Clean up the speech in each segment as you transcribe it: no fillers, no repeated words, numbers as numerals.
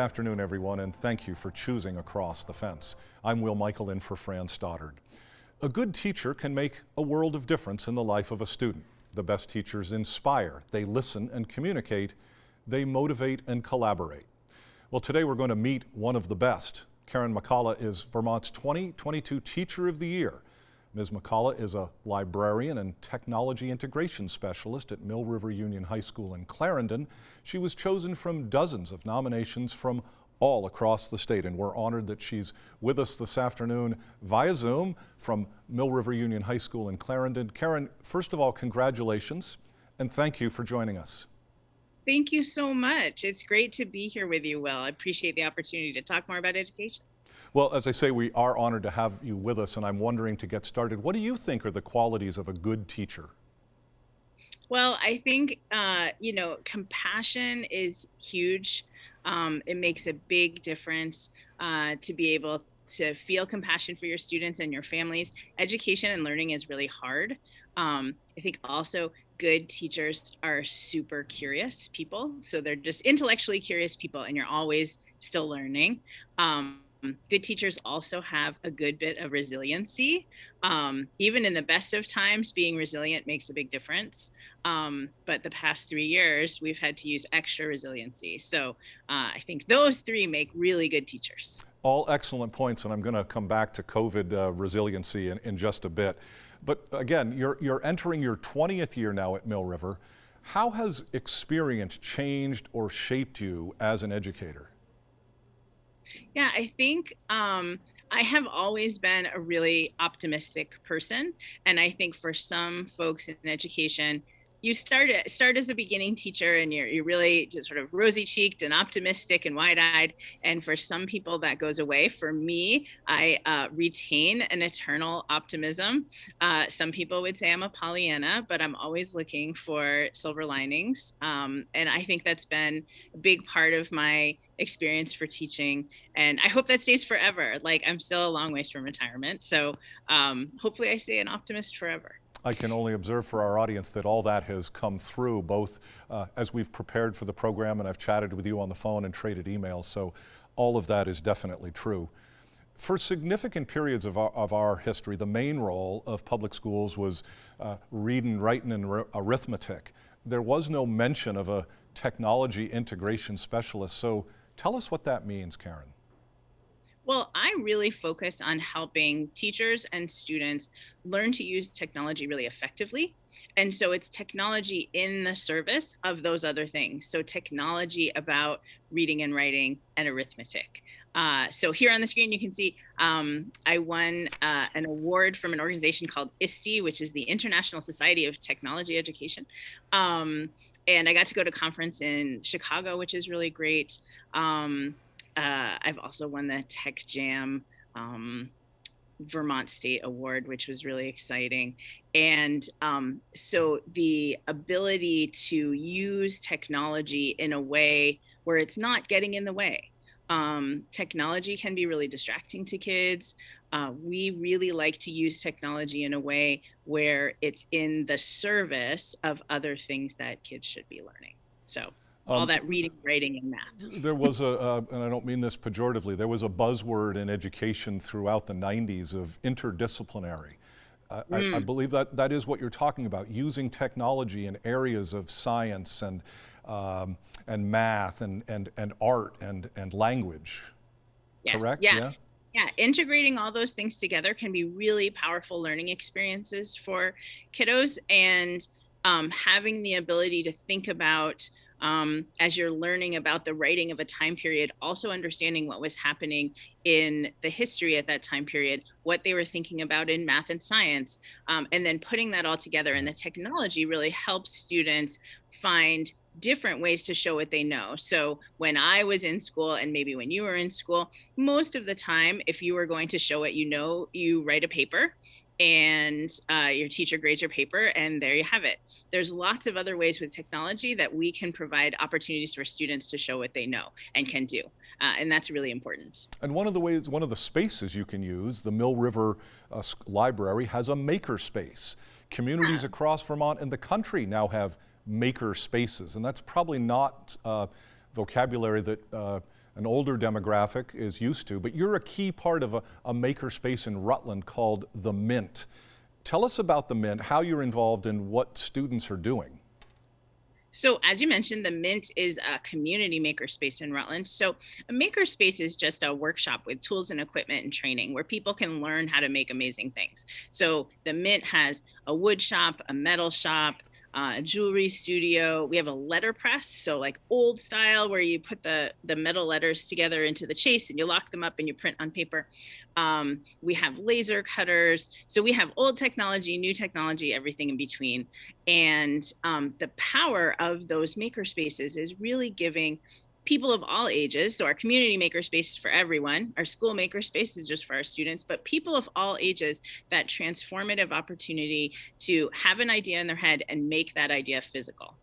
afternoon, everyone, and thank you for choosing Across the Fence. I'm Will Michael in for Fran Stoddard. A good teacher can make a world of difference in the life of a student. The best teachers inspire, they listen and communicate, they motivate and collaborate. Well, today we're going to meet one of the best. Karen McCalla is Vermont's 2022 Teacher of the Year. Ms. McCalla is a librarian and technology integration specialist at Mill River Union High School in Clarendon. She was chosen from dozens of nominations from all across the state, and we're honored that she's with us this afternoon via Zoom from Mill River Union High School in Clarendon. Karen, first of all, congratulations, and thank you for joining us. Thank you so much. It's great to be here with you, Will. I appreciate the opportunity to talk more about education. Well, as I say, we are honored to have you with us, and I'm wondering, to get started, what do you think are the qualities of a good teacher? Well, I think, compassion is huge. It makes a big difference to be able to feel compassion for your students and your families. Education and learning is really hard. I think also good teachers are super curious people. So they're just intellectually curious people, and you're always still learning. Good teachers also have a good bit of resiliency. Even in the best of times, being resilient makes a big difference. But the past 3 years, we've had to use extra resiliency. So I think those three make really good teachers. All excellent points, and I'm going to come back to COVID resiliency in just a bit. But again, you're entering your 20th year now at Mill River. How has experience changed or shaped you as an educator? Yeah, I think I have always been a really optimistic person. And I think for some folks in education, you start as a beginning teacher and you're really just sort of rosy-cheeked and optimistic and wide-eyed. And for some people that goes away. For me, I retain an eternal optimism. Some people would say I'm a Pollyanna, but I'm always looking for silver linings. And I think that's been a big part of my experience for teaching. And I hope that stays forever. Like, I'm still a long ways from retirement. So hopefully I stay an optimist forever. I can only observe for our audience that all that has come through, both as we've prepared for the program and I've chatted with you on the phone and traded emails, so all of that is definitely true. For significant periods of our history, the main role of public schools was reading, writing, and arithmetic. There was no mention of a technology integration specialist, so tell us what that means, Karen. Well, I really focus on helping teachers and students learn to use technology really effectively. And so it's technology in the service of those other things. So technology about reading and writing and arithmetic. So here on the screen, you can see I won an award from an organization called ISTE, which is the International Society of Technology Education. And I got to go to a conference in Chicago, which is really great. I've also won the Tech Jam Vermont State Award, which was really exciting. And so the ability to use technology in a way where it's not getting in the way. Technology can be really distracting to kids. We really like to use technology in a way where it's in the service of other things that kids should be learning. So all that reading, writing, and math. There was and I don't mean this pejoratively, there was a buzzword in education throughout the 90s of interdisciplinary. I believe that is what you're talking about, using technology in areas of science and math and art and language. Yes. Correct? Yeah. Yeah, integrating all those things together can be really powerful learning experiences for kiddos, and having the ability to think about as you're learning about the writing of a time period, also understanding what was happening in the history at that time period, what they were thinking about in math and science, and then putting that all together. And the technology really helps students find different ways to show what they know. So when I was in school, and maybe when you were in school, most of the time, if you were going to show what you know, you write a paper, and your teacher grades your paper, and there you have it. There's lots of other ways with technology that we can provide opportunities for students to show what they know and can do. And that's really important. And one of the spaces you can use, the Mill River Library has a maker space. Communities across Vermont and the country now have maker spaces, and that's probably not vocabulary that an older demographic is used to, but you're a key part of a makerspace in Rutland called The Mint. Tell us about The Mint, how you're involved and what students are doing. So as you mentioned, the Mint is a community makerspace in Rutland. So a makerspace is just a workshop with tools and equipment and training where people can learn how to make amazing things. So the Mint has a wood shop, a metal shop, a jewelry studio. We have a letterpress, so like old style where you put the metal letters together into the chase and you lock them up and you print on paper. We have laser cutters. So we have old technology, new technology, everything in between. And the power of those maker spaces is really giving people of all ages. So our community makerspace is for everyone. Our school makerspace is just for our students, but people of all ages, that transformative opportunity to have an idea in their head and make that idea physical.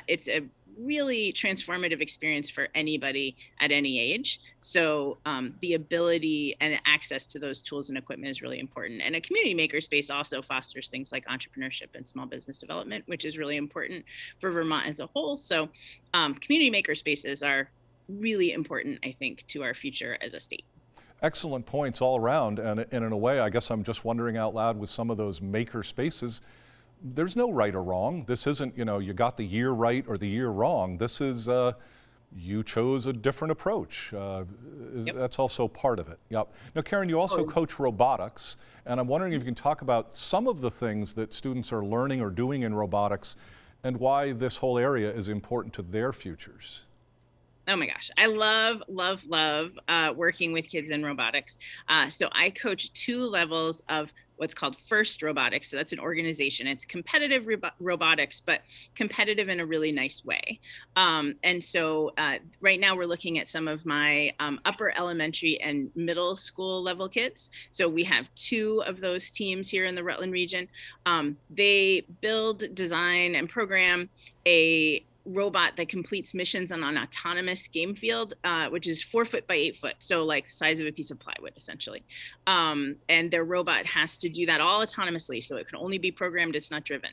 It's a really transformative experience for anybody at any age. So the ability and access to those tools and equipment is really important. And a community makerspace also fosters things like entrepreneurship and small business development, which is really important for Vermont as a whole. So community makerspaces are really important, I think, to our future as a state. Excellent points all around. And in a way, I guess I'm just wondering out loud with some of those maker spaces, there's no right or wrong. This isn't, you got the year right or the year wrong. This is, you chose a different approach. Yep. That's also part of it. Yep. Now, Karen, you also coach robotics, and I'm wondering if you can talk about some of the things that students are learning or doing in robotics and why this whole area is important to their futures. Oh my gosh, I love working with kids in robotics. So I coach 2 levels of what's called FIRST Robotics. So that's an organization. It's competitive robotics, but competitive in a really nice way. And so right now we're looking at some of my upper elementary and middle school level kids. So we have 2 of those teams here in the Rutland region. They build, design, and program a robot that completes missions on an autonomous game field, which is 4 foot by 8 foot. So like the size of a piece of plywood, essentially. And their robot has to do that all autonomously. So it can only be programmed, it's not driven.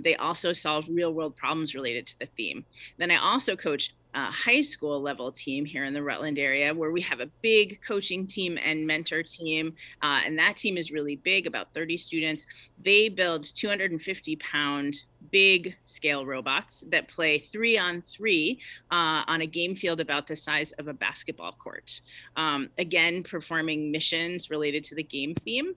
They also solve real world problems related to the theme. Then I also coach a high school level team here in the Rutland area where we have a big coaching team and mentor team. And that team is really big, about 30 students. They build 250-pound big scale robots that play 3-on-3 on a game field about the size of a basketball court. Again, performing missions related to the game theme.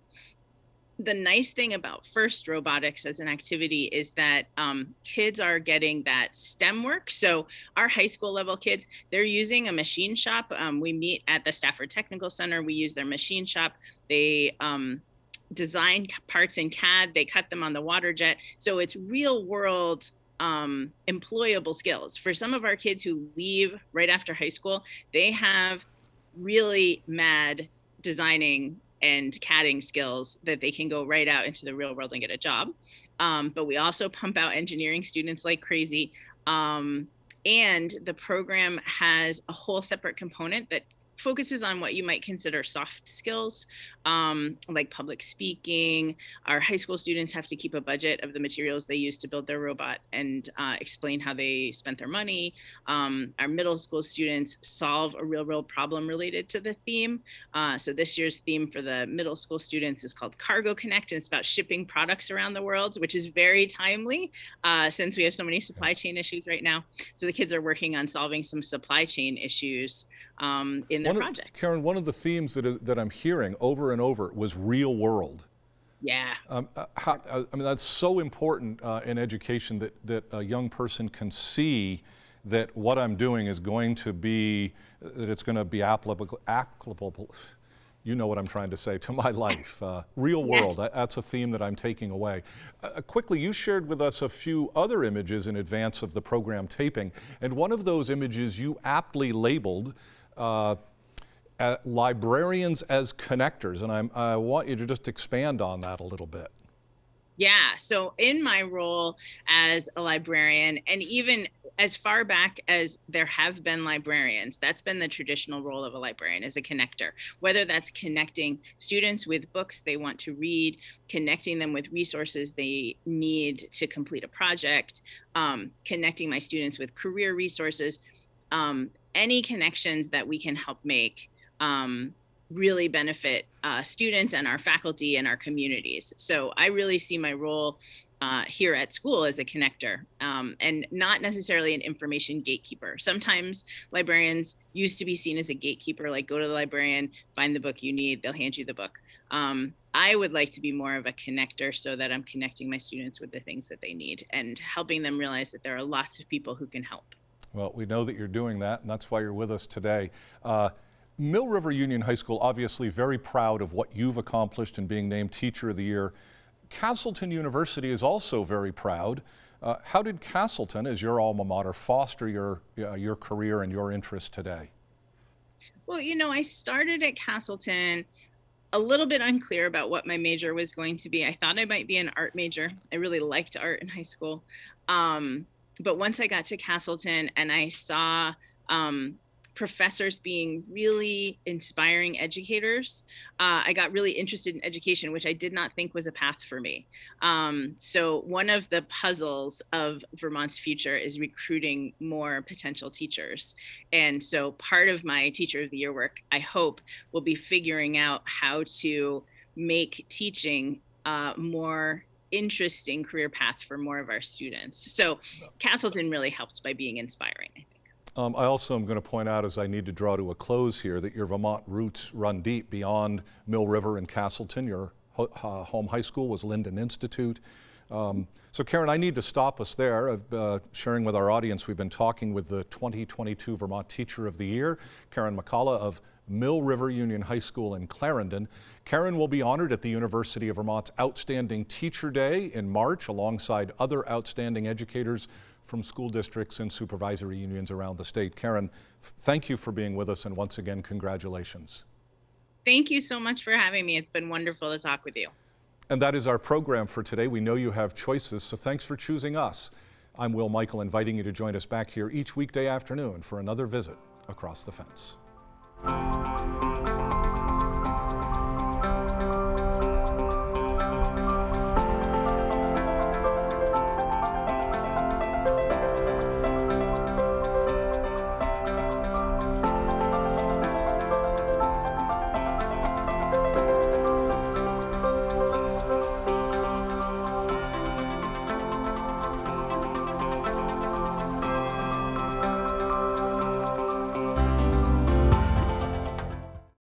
The nice thing about FIRST Robotics as an activity is that kids are getting that STEM work. So our high school level kids, they're using a machine shop. We meet at the Stafford Technical Center. We use their machine shop. They design parts in CAD. They cut them on the water jet. So it's real world employable skills. For some of our kids who leave right after high school, they have really mad designing and CADing skills that they can go right out into the real world and get a job. But we also pump out engineering students like crazy. And the program has a whole separate component that focuses on what you might consider soft skills, like public speaking. Our high school students have to keep a budget of the materials they use to build their robot and explain how they spent their money. Our middle school students solve a real world problem related to the theme. So this year's theme for the middle school students is called Cargo Connect. And it's about shipping products around the world, which is very timely since we have so many supply chain issues right now. So the kids are working on solving some supply chain issues in their project. Karen, one of the themes that I'm hearing over and over was real world. Yeah. I mean, that's so important in education that a young person can see that what I'm doing is going to be, that it's going to be applicable, you know what I'm trying to say, to my life. Real world, that's a theme that I'm taking away. Quickly, you shared with us a few other images in advance of the program taping, and one of those images you aptly labeled librarians as connectors, and I want you to just expand on that a little bit. Yeah, so in my role as a librarian, and even as far back as there have been librarians, that's been the traditional role of a librarian, as a connector, whether that's connecting students with books they want to read, connecting them with resources they need to complete a project, connecting my students with career resources. any connections that we can help make really benefit students and our faculty and our communities. So I really see my role here at school as a connector, and not necessarily an information gatekeeper. Sometimes librarians used to be seen as a gatekeeper, like go to the librarian, find the book you need, they'll hand you the book. I would like to be more of a connector so that I'm connecting my students with the things that they need and helping them realize that there are lots of people who can help. Well, we know that you're doing that, and that's why you're with us today. Mill River Union High School, obviously very proud of what you've accomplished in being named Teacher of the Year. Castleton University is also very proud. How did Castleton, as your alma mater, foster your career and your interest today? Well, you know, I started at Castleton a little bit unclear about what my major was going to be. I thought I might be an art major. I really liked art in high school. But once I got to Castleton and I saw professors being really inspiring educators, I got really interested in education, which I did not think was a path for me. So one of the puzzles of Vermont's future is recruiting more potential teachers. And so part of my Teacher of the Year work, I hope, will be figuring out how to make teaching more interesting career path for more of our students. So Castleton really helps by being inspiring, I think. I also am going to point out, as I need to draw to a close here, that your Vermont roots run deep beyond Mill River and Castleton. Your home high school was Linden Institute. So Karen, I need to stop us there. Sharing with our audience, we've been talking with the 2022 Vermont Teacher of the Year, Karen McCalla of Mill River Union High School in Clarendon. Karen will be honored at the University of Vermont's Outstanding Teacher Day in March, alongside other outstanding educators from school districts and supervisory unions around the state. Karen, thank you for being with us, and once again, congratulations. Thank you so much for having me. It's been wonderful to talk with you. And that is our program for today. We know you have choices, so thanks for choosing us. I'm Will Michael, inviting you to join us back here each weekday afternoon for another visit across the fence.